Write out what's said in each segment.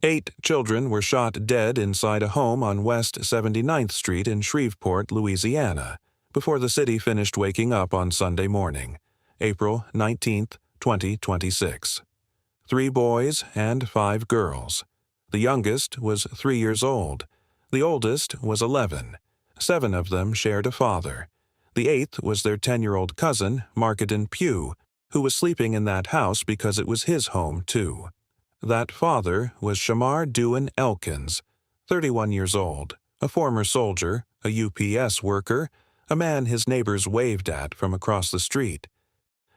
8 children were shot dead inside a home on West 79th Street in Shreveport, Louisiana, before the city finished waking up on Sunday morning, April 19, 2026. 3 boys and 5 girls. The youngest was 3 years old. The oldest was 11. 7 of them shared a father. The 8th was their 10-year-old cousin, Markedon Pugh, who was sleeping in that house because it was his home, too. That father was Shamarr Elkins, 31 years old, a former soldier, a UPS worker, a man his neighbors waved at from across the street.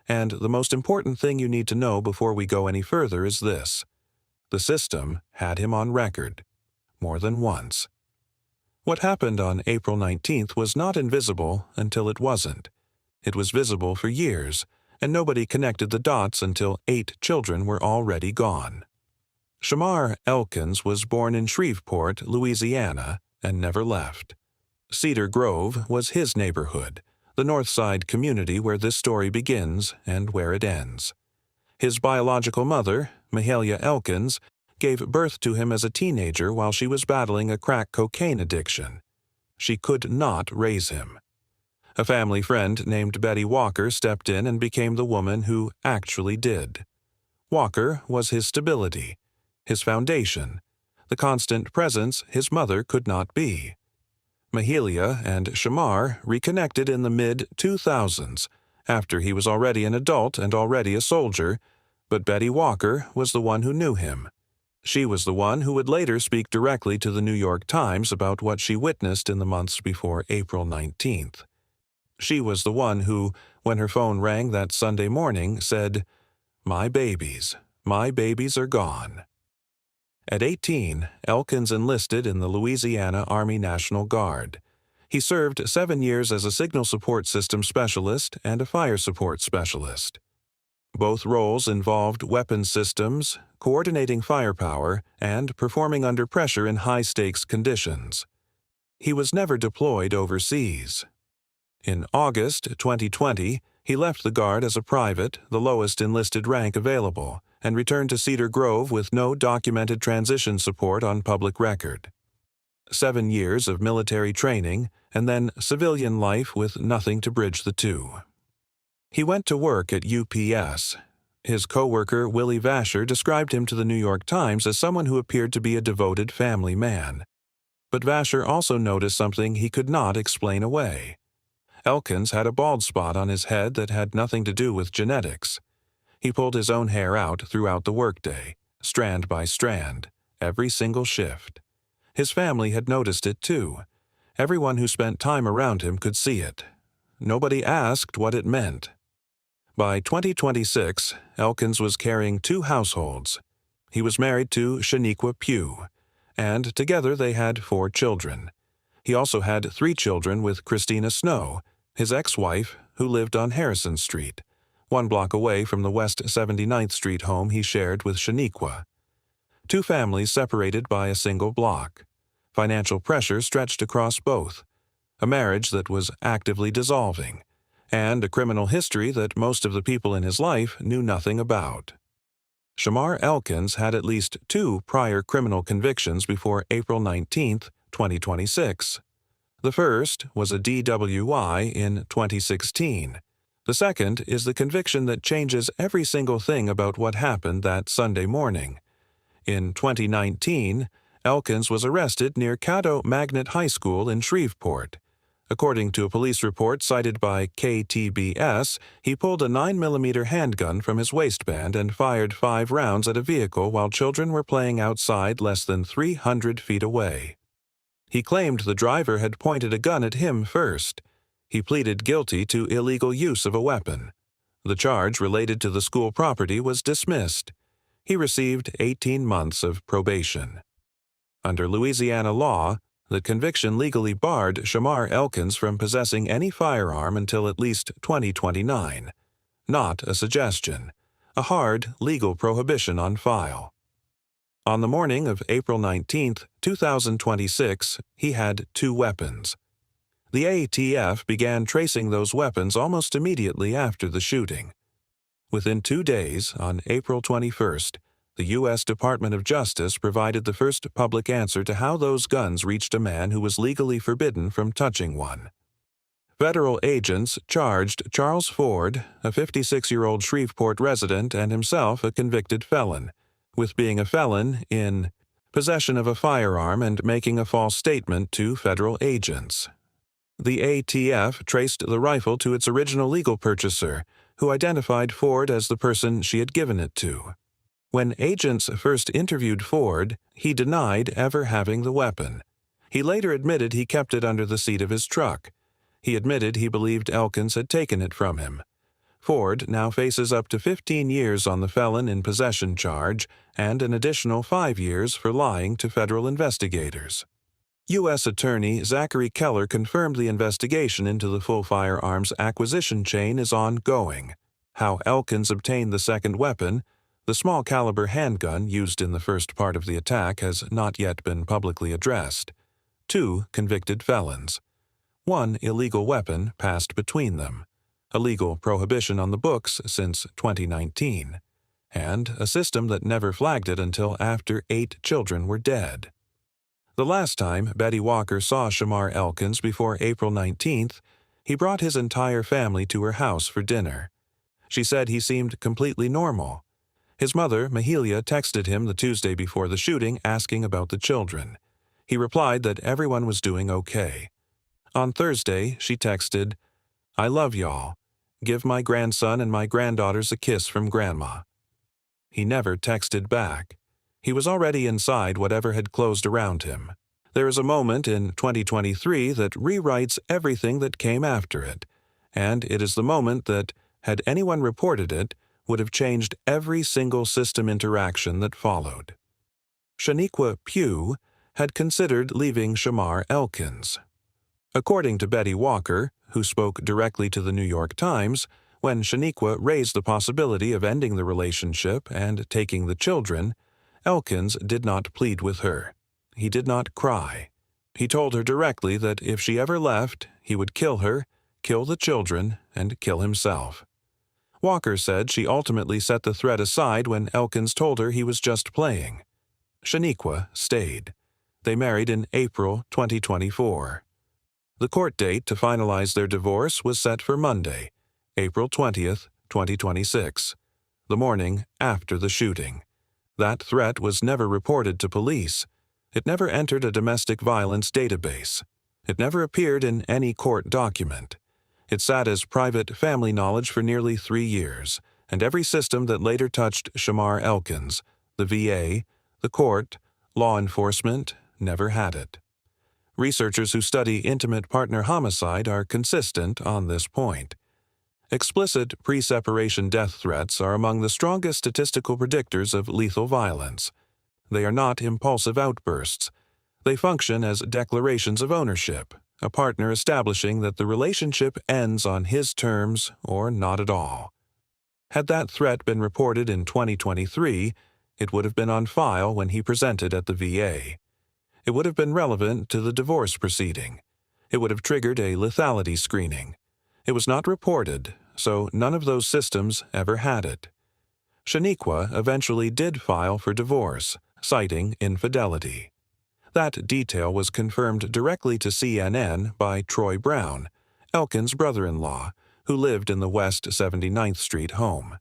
And the most important thing you need to know before we go any further is this. The system had him on record, more than once. What happened on April 19th was not invisible until it wasn't. It was visible for years, and nobody connected the dots until 8 children were already gone. Shamarr Elkins was born in Shreveport, Louisiana, and never left. Cedar Grove was his neighborhood, the North Side community where this story begins and where it ends. His biological mother, Mahalia Elkins, gave birth to him as a teenager while she was battling a crack cocaine addiction. She could not raise him. A family friend named Betty Walker stepped in and became the woman who actually did. Walker was his stability, his foundation, the constant presence his mother could not be. Mahalia and Shamar reconnected in the mid-2000s, after he was already an adult and already a soldier, but Betty Walker was the one who knew him. She was the one who would later speak directly to the New York Times about what she witnessed in the months before April 19th. She was the one who, when her phone rang that Sunday morning, said, my babies are gone." At 18, Elkins enlisted in the Louisiana Army National Guard. He served 7 years as a signal support system specialist and a fire support specialist. Both roles involved weapons systems, coordinating firepower, and performing under pressure in high-stakes conditions. He was never deployed overseas. In August 2020, he left the Guard as a private, the lowest enlisted rank available, and returned to Cedar Grove with no documented transition support on public record. 7 years of military training, and then civilian life with nothing to bridge the two. He went to work at UPS. His co-worker Willie Vasher described him to the New York Times as someone who appeared to be a devoted family man. But Vasher also noticed something he could not explain away. Elkins had a bald spot on his head that had nothing to do with genetics. He pulled his own hair out throughout the workday, strand by strand, every single shift. His family had noticed it too. Everyone who spent time around him could see it. Nobody asked what it meant. By 2026, Elkins was carrying 2 households. He was married to Shaniqua Pugh, and together they had 4 children. He also had 3 children with Christina Snow, his ex-wife, who lived on Harrison Street, 1 block away from the West 79th Street home he shared with Shaniqua. 2 families separated by a single block. Financial pressure stretched across both. A marriage that was actively dissolving, and a criminal history that most of the people in his life knew nothing about. Shamarr Elkins had at least 2 prior criminal convictions before April 19, 2026. The first was a DWI in 2016. The second is the conviction that changes every single thing about what happened that Sunday morning. In 2019, Elkins was arrested near Caddo Magnet High School in Shreveport. According to a police report cited by KTBS, he pulled a 9mm handgun from his waistband and fired 5 rounds at a vehicle while children were playing outside less than 300 feet away. He claimed the driver had pointed a gun at him first. He pleaded guilty to illegal use of a weapon. The charge related to the school property was dismissed. He received 18 months of probation. Under Louisiana law, the conviction legally barred Shamarr Elkins from possessing any firearm until at least 2029. Not a suggestion. A hard, legal prohibition on file. On the morning of April 19, 2026, he had 2 weapons. The ATF began tracing those weapons almost immediately after the shooting. Within 2 days, on April 21st, The U.S. Department of Justice provided the first public answer to how those guns reached a man who was legally forbidden from touching one. Federal agents charged Charles Ford, a 56-year-old Shreveport resident and himself a convicted felon, with being a felon in possession of a firearm and making a false statement to federal agents. The ATF traced the rifle to its original legal purchaser, who identified Ford as the person she had given it to. When agents first interviewed Ford, he denied ever having the weapon. He later admitted he kept it under the seat of his truck. He admitted he believed Elkins had taken it from him. Ford now faces up to 15 years on the felon in possession charge and an additional 5 years for lying to federal investigators. U.S. Attorney Zachary Keller confirmed the investigation into the full firearms acquisition chain is ongoing. How Elkins obtained the second weapon, the small-caliber handgun used in the first part of the attack, has not yet been publicly addressed. 2 convicted felons. 1 illegal weapon passed between them, a legal prohibition on the books since 2019, and a system that never flagged it until after 8 children were dead. The last time Betty Walker saw Shamarr Elkins before April 19th, he brought his entire family to her house for dinner. She said he seemed completely normal. His mother, Mahalia, texted him the Tuesday before the shooting asking about the children. He replied that everyone was doing okay. On Thursday, she texted, "I love y'all. Give my grandson and my granddaughters a kiss from Grandma." He never texted back. He was already inside whatever had closed around him. There is a moment in 2023 that rewrites everything that came after it, and it is the moment that, had anyone reported it, would have changed every single system interaction that followed. Shaniqua Pugh had considered leaving Shamarr Elkins. According to Betty Walker, who spoke directly to the New York Times, when Shaniqua raised the possibility of ending the relationship and taking the children, Elkins did not plead with her. He did not cry. He told her directly that if she ever left, he would kill her, kill the children, and kill himself. Walker said she ultimately set the threat aside when Elkins told her he was just playing. Shaniqua stayed. They married in April 2024. The court date to finalize their divorce was set for Monday, April 20th, 2026, the morning after the shooting. That threat was never reported to police. It never entered a domestic violence database. It never appeared in any court document. It sat as private family knowledge for nearly 3 years, and every system that later touched Shamarr Elkins, the VA, the court, law enforcement, never had it. Researchers who study intimate partner homicide are consistent on this point. Explicit pre-separation death threats are among the strongest statistical predictors of lethal violence. They are not impulsive outbursts. They function as declarations of ownership, a partner establishing that the relationship ends on his terms or not at all. Had that threat been reported in 2023, it would have been on file when he presented at the VA. It would have been relevant to the divorce proceeding. It would have triggered a lethality screening. It was not reported, so none of those systems ever had it. Shaniqua eventually did file for divorce, citing infidelity. That detail was confirmed directly to CNN by Troy Brown, Elkins' brother-in-law, who lived in the West 79th Street home.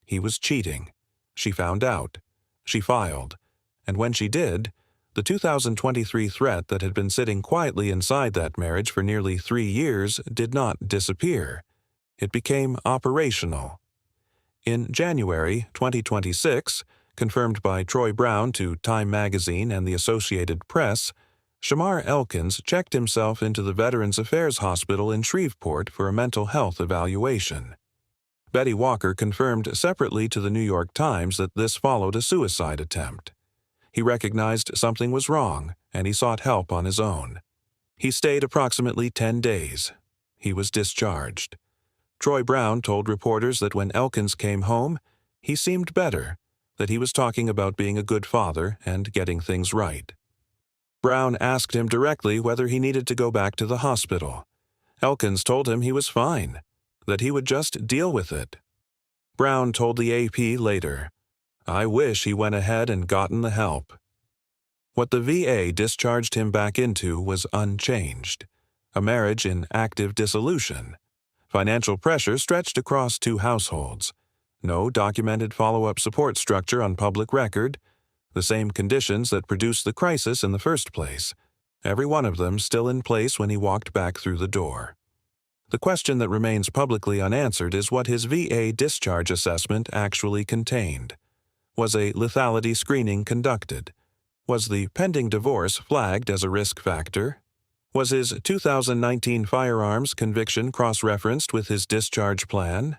He was cheating. She found out. She filed. And when she did, the 2023 threat that had been sitting quietly inside that marriage for nearly 3 years did not disappear. It became operational. In January 2026, confirmed by Troy Brown to Time magazine and the Associated Press, Shamarr Elkins checked himself into the Veterans Affairs Hospital in Shreveport for a mental health evaluation. Betty Walker confirmed separately to the New York Times that this followed a suicide attempt. He recognized something was wrong, and he sought help on his own. He stayed approximately 10 days. He was discharged. Troy Brown told reporters that when Elkins came home, he seemed better, that he was talking about being a good father and getting things right. Brown asked him directly whether he needed to go back to the hospital. Elkins told him he was fine, that he would just deal with it. Brown told the AP later, I wish he went ahead and gotten the help. What the VA discharged him back into was unchanged. A marriage in active dissolution. Financial pressure stretched across two households. No documented follow-up support structure on public record. The same conditions that produced the crisis in the first place. Every one of them still in place when he walked back through the door. The question that remains publicly unanswered is what his VA discharge assessment actually contained. Was a lethality screening conducted? Was the pending divorce flagged as a risk factor? Was his 2019 firearms conviction cross-referenced with his discharge plan?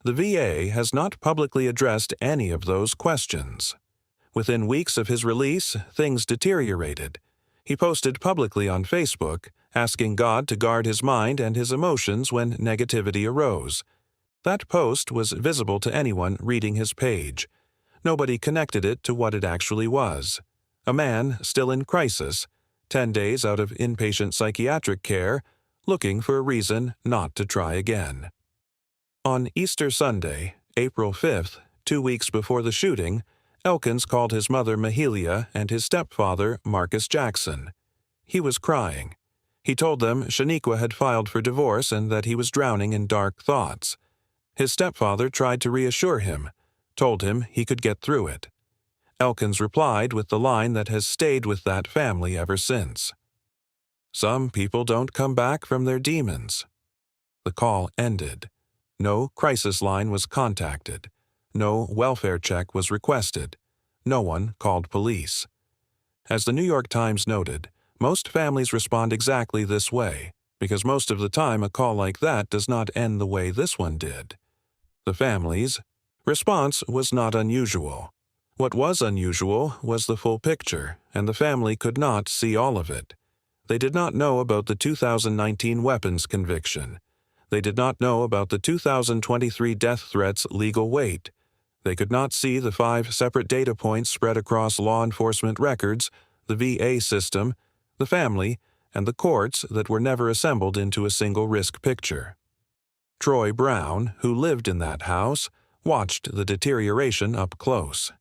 The VA has not publicly addressed any of those questions. Within weeks of his release, things deteriorated. He posted publicly on Facebook, asking God to guard his mind and his emotions when negativity arose. That post was visible to anyone reading his page. Nobody connected it to what it actually was. A man still in crisis, 10 days out of inpatient psychiatric care, looking for a reason not to try again. On Easter Sunday, April 5th, 2 weeks before the shooting, Elkins called his mother Mahalia and his stepfather Marcus Jackson. He was crying. He told them Shaniqua had filed for divorce and that he was drowning in dark thoughts. His stepfather tried to reassure him, told him he could get through it. Elkins replied with the line that has stayed with that family ever since. Some people don't come back from their demons. The call ended. No crisis line was contacted. No welfare check was requested. No one called police. As the New York Times noted, most families respond exactly this way, because most of the time a call like that does not end the way this one did. The family's response was not unusual. What was unusual was the full picture, and the family could not see all of it. They did not know about the 2019 weapons conviction. They did not know about the 2023 death threats' legal weight. They could not see the 5 separate data points spread across law enforcement records, the VA system, the family, and the courts that were never assembled into a single risk picture. Troy Brown, who lived in that house, watched the deterioration up close.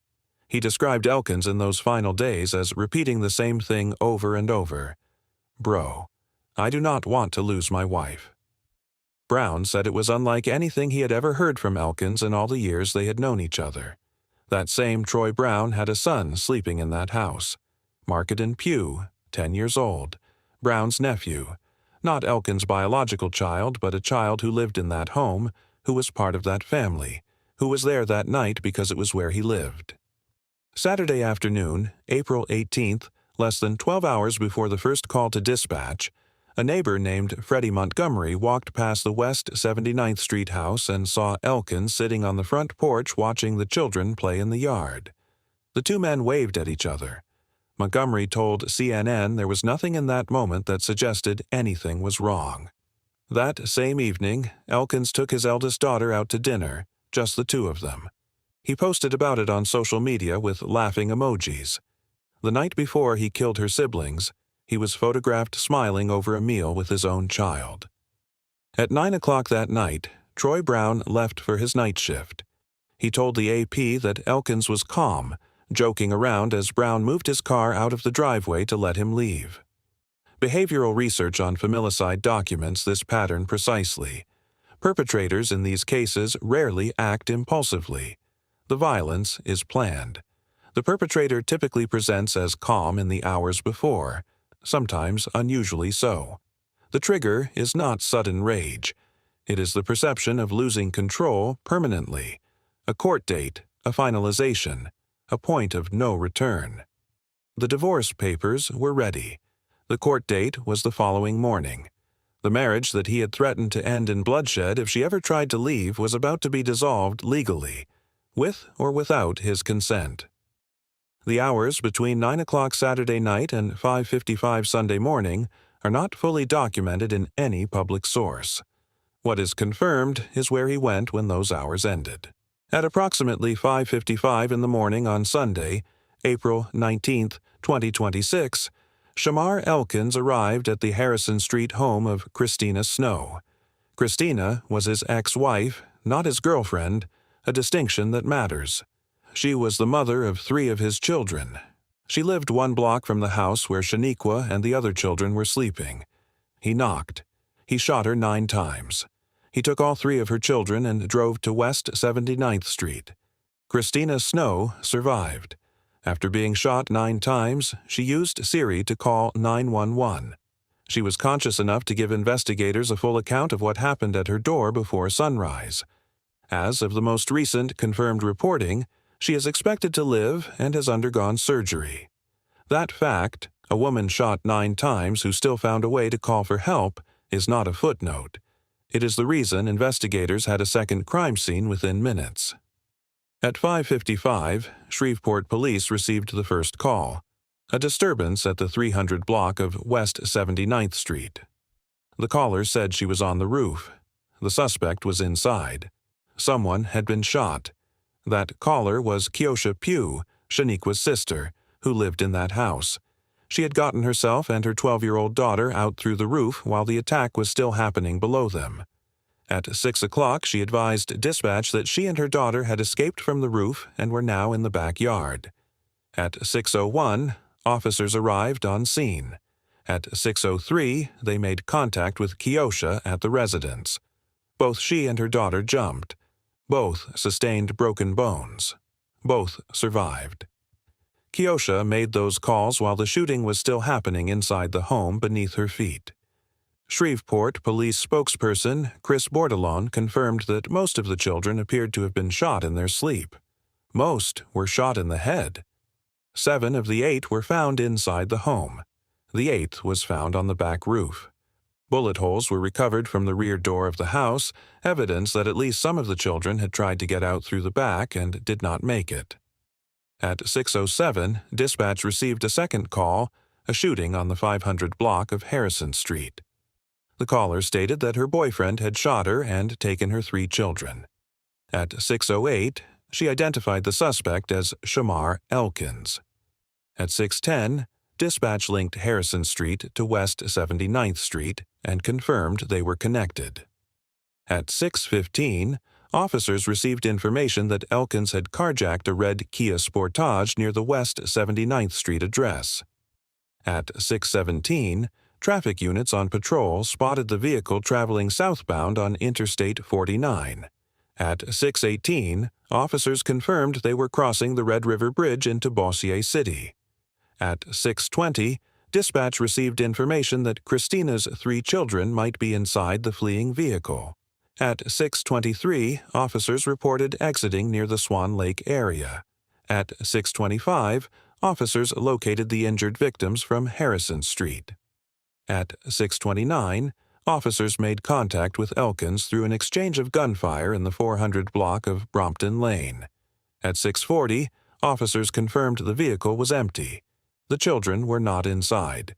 He described Elkins in those final days as repeating the same thing over and over. Bro, I do not want to lose my wife. Brown said it was unlike anything he had ever heard from Elkins in all the years they had known each other. That same Troy Brown had a son sleeping in that house. Marketon Pugh, 10 years old, Brown's nephew, not Elkins' biological child, but a child who lived in that home, who was part of that family, who was there that night because it was where he lived. Saturday afternoon, April 18th, less than 12 hours before the first call to dispatch, a neighbor named Freddie Montgomery walked past the West 79th Street house and saw Elkins sitting on the front porch watching the children play in the yard. The two men waved at each other. Montgomery told CNN there was nothing in that moment that suggested anything was wrong. That same evening, Elkins took his eldest daughter out to dinner, just the two of them. He posted about it on social media with laughing emojis. The night before he killed her siblings, he was photographed smiling over a meal with his own child. At 9 o'clock that night, Troy Brown left for his night shift. He told the AP that Elkins was calm, joking around as Brown moved his car out of the driveway to let him leave. Behavioral research on familicide documents this pattern precisely. Perpetrators in these cases rarely act impulsively. The violence is planned. The perpetrator typically presents as calm in the hours before, sometimes unusually so. The trigger is not sudden rage. It is the perception of losing control permanently, a court date, a finalization, a point of no return. The divorce papers were ready. The court date was the following morning. The marriage that he had threatened to end in bloodshed if she ever tried to leave was about to be dissolved legally, with or without his consent. The hours between 9 o'clock Saturday night and 5:55 Sunday morning are not fully documented in any public source. What is confirmed is where he went when those hours ended. At approximately 5:55 in the morning on Sunday, April 19, 2026, Shamarr Elkins arrived at the Harrison Street home of Christina Snow. Christina was his ex-wife, not his girlfriend, a distinction that matters. She was the mother of 3 of his children. She lived 1 block from the house where Shaniqua and the other children were sleeping. He knocked. He shot her 9 times. He took all 3 of her children and drove to West 79th Street. Christina Snow survived. After being shot 9 times, she used Siri to call 911. She was conscious enough to give investigators a full account of what happened at her door before sunrise. As of the most recent confirmed reporting, she is expected to live and has undergone surgery. That fact, a woman shot 9 times who still found a way to call for help, is not a footnote. It is the reason investigators had a second crime scene within minutes. At 5:55, Shreveport police received the first call, a disturbance at the 300 block of West 79th Street. The caller said she was on the roof. The suspect was inside. Someone had been shot. That caller was Keosha Pugh, Shaniqua's sister, who lived in that house. She had gotten herself and her 12-year-old daughter out through the roof while the attack was still happening below them. At 6 o'clock, she advised dispatch that she and her daughter had escaped from the roof and were now in the backyard. At 6:01, officers arrived on scene. At 6:03, they made contact with Keosha at the residence. Both she and her daughter jumped. Both sustained broken bones. Both survived. Keosha made those calls while the shooting was still happening inside the home beneath her feet. Shreveport police spokesperson Chris Bordelon confirmed that most of the children appeared to have been shot in their sleep. Most were shot in the head. 7 of the 8 were found inside the home. The 8th was found on the back roof. Bullet holes were recovered from the rear door of the house, evidence that at least some of the children had tried to get out through the back and did not make it. At 6:07, dispatch received a second call, a shooting on the 500 block of Harrison Street. The caller stated that her boyfriend had shot her and taken her 3 children. At 6:08, she identified the suspect as Shamarr Elkins. At 6:10, dispatch linked Harrison Street to West 79th Street and confirmed they were connected. At 6:15, officers received information that Elkins had carjacked a red Kia Sportage near the West 79th Street address. At 6:17, traffic units on patrol spotted the vehicle traveling southbound on Interstate 49. At 6:18, officers confirmed they were crossing the Red River Bridge into Bossier City. At 6:20, dispatch received information that Christina's 3 children might be inside the fleeing vehicle. At 6:23, officers reported exiting near the Swan Lake area. At 6:25, officers located the injured victims from Harrison Street. At 6:29, officers made contact with Elkins through an exchange of gunfire in the 400 block of Brompton Lane. At 6:40, officers confirmed the vehicle was empty. The children were not inside.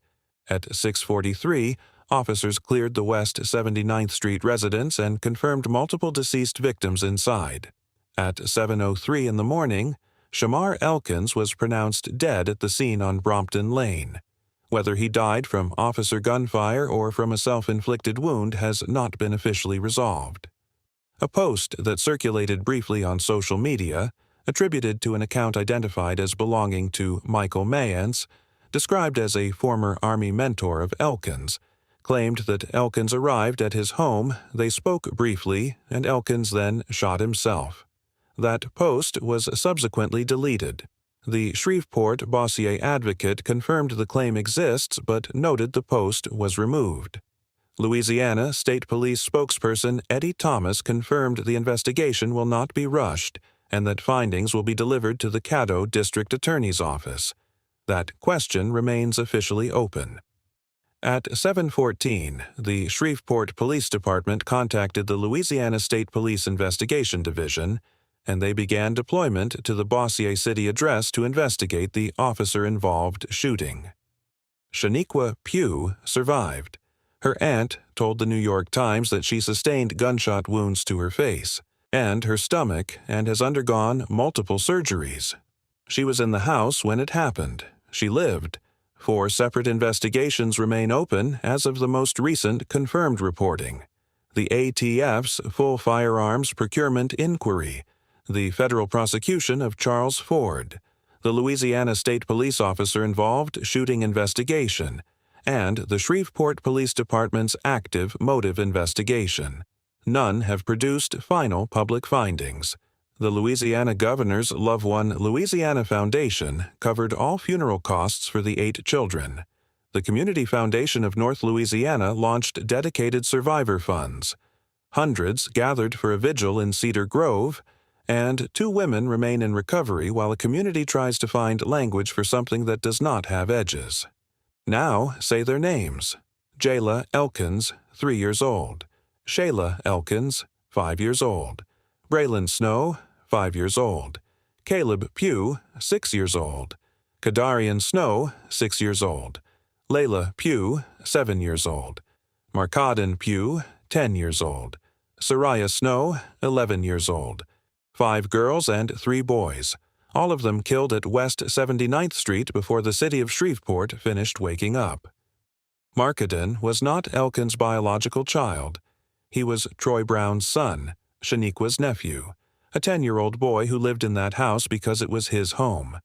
At 6:43, officers cleared the West 79th Street residence and confirmed multiple deceased victims inside. At 7:03 in the morning, Shamarr Elkins was pronounced dead at the scene on Brompton Lane. Whether he died from officer gunfire or from a self-inflicted wound has not been officially resolved. A post that circulated briefly on social media, attributed to an account identified as belonging to Michael Mayance, described as a former Army mentor of Elkins, claimed that Elkins arrived at his home, they spoke briefly, and Elkins then shot himself. That post was subsequently deleted. The Shreveport Bossier Advocate confirmed the claim exists but noted the post was removed. Louisiana State Police spokesperson Eddie Thomas confirmed the investigation will not be rushed and that findings will be delivered to the Caddo District Attorney's Office. That question remains officially open. At 7:14, the Shreveport Police Department contacted the Louisiana State Police Investigation Division, and they began deployment to the Bossier City address to investigate the officer-involved shooting. Shaniqua Pugh survived. Her aunt told the New York Times that she sustained gunshot wounds to her face and her stomach and has undergone multiple surgeries. She was in the house when it happened. She lived. 4 separate investigations remain open as of the most recent confirmed reporting. The ATF's full firearms procurement inquiry, the federal prosecution of Charles Ford, the Louisiana State Police officer involved shooting investigation, and the Shreveport Police Department's active motive investigation. None have produced final public findings. The Louisiana Governor's Love One Louisiana Foundation covered all funeral costs for the 8 children. The Community Foundation of North Louisiana launched dedicated survivor funds. Hundreds gathered for a vigil in Cedar Grove, and 2 women remain in recovery while a community tries to find language for something that does not have edges. Now say their names. Jayla Elkins, 3 years old. Shayla Elkins, 5 years old. Braylon Snow, 5 years old. Caleb Pugh, 6 years old. Kadarian Snow, 6 years old. Layla Pugh, 7 years old. Marcaden Pugh, 10 years old. Soraya Snow, 11 years old. 5 girls and 3 boys, all of them killed at West 79th Street before the city of Shreveport finished waking up. Marcaden was not Elkin's biological child. He was Troy Brown's son, Shaniqua's nephew, a 10-year-old boy who lived in that house because it was his home.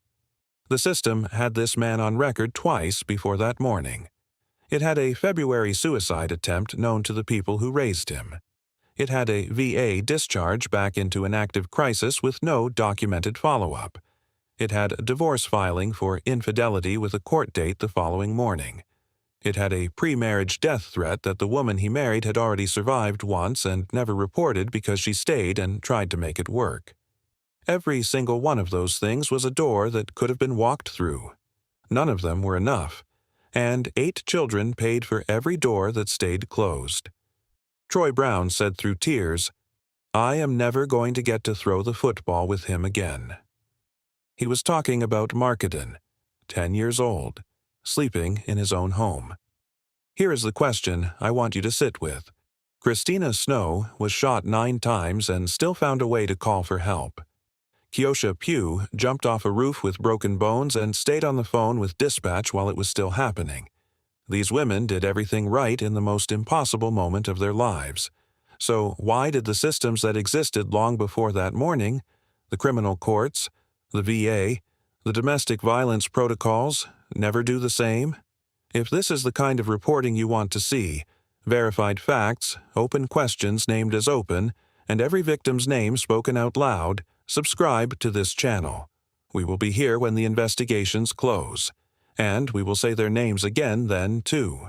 The system had this man on record twice before that morning. It had a February suicide attempt known to the people who raised him. It had a VA discharge back into an active crisis with no documented follow-up. It had a divorce filing for infidelity with a court date the following morning. It had a pre-marriage death threat that the woman he married had already survived once and never reported because she stayed and tried to make it work. Every single one of those things was a door that could have been walked through. None of them were enough, and 8 children paid for every door that stayed closed. Troy Brown said through tears, "I am never going to get to throw the football with him again." He was talking about Marcaden, 10 years old, sleeping in his own home. Here is the question I want you to sit with. Christina Snow was shot 9 times and still found a way to call for help. Keosha Pugh jumped off a roof with broken bones and stayed on the phone with dispatch while it was still happening. These women did everything right in the most impossible moment of their lives. So why did the systems that existed long before that morning, the criminal courts, the VA, the domestic violence protocols, never do the same? If this is the kind of reporting you want to see, verified facts, open questions named as open, and every victim's name spoken out loud, subscribe to this channel. We will be here when the investigations close. And we will say their names again then, too.